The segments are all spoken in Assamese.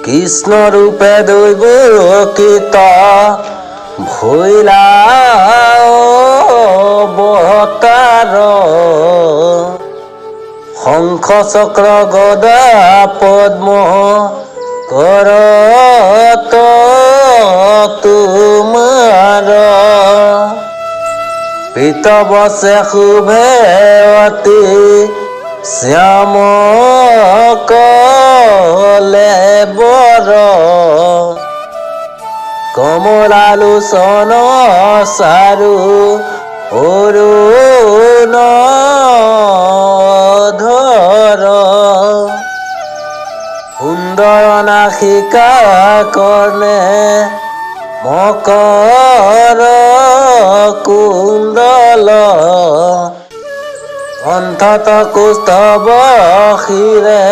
কৃষ্ণ রূপে দৈব কীত ভৈলা অবতার শঙ্খ চক্র গদা পদ্ম করত তুমার পীত বসে শুভে অতি শ্যাম কলে বর কমলালোচন চারু অৰুণ ধৰ সুন্দৰ নাসিকা কৰ্ণে মকৰ কুণ্ডল কণ্ঠত কৌস্তভ শিৰে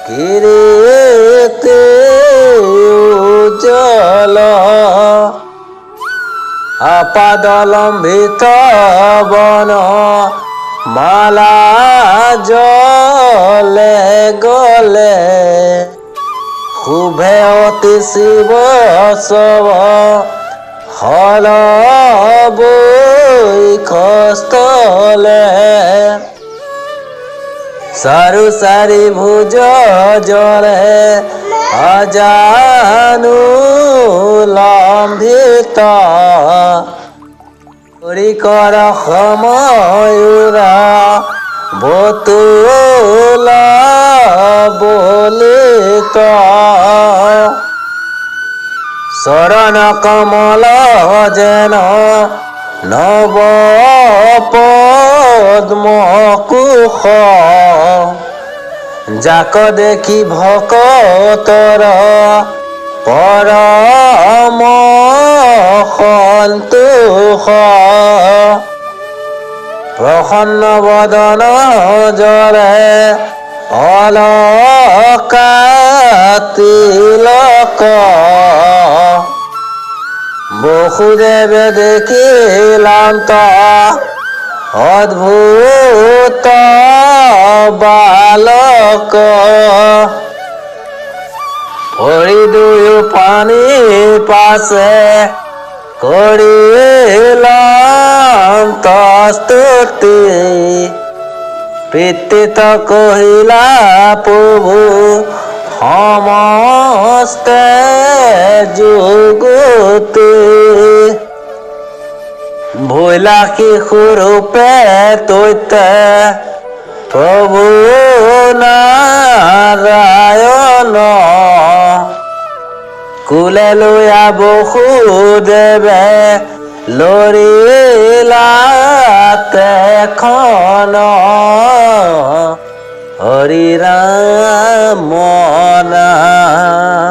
কিৰীটি উজ্জ্বল আপাদলম্বিত বন মালা জলে গলে শুভে অতি শিৱ শৱ হল বৈখস্থলে চাৰু চাৰি ভুজ জলে অজানু লম্ভিত কৰিকৰ সময়ুৰা বতুল বলিত চৰণ কমল যেন নৱ পদ্ম কুশ যাক দেখি ভকতৰ পৰম সন্তোষ প্ৰসন্ন বদন জলে অলকা তিলক বসুদেৱে দেখিলান্ত অদ্ভুত বালক ভৰি দুয়ো পানী পাছে কৰিলান্ত স্তুতি প্ৰীতিত কহিলা প্ৰভু সমস্তে যুগতি ভৈলা শিশুৰূপে তৈতে প্ৰভু নাৰায়ণ কুলে লয়া বসুদেৱে লৰিলা তেখন হৰি ৰাম নাম।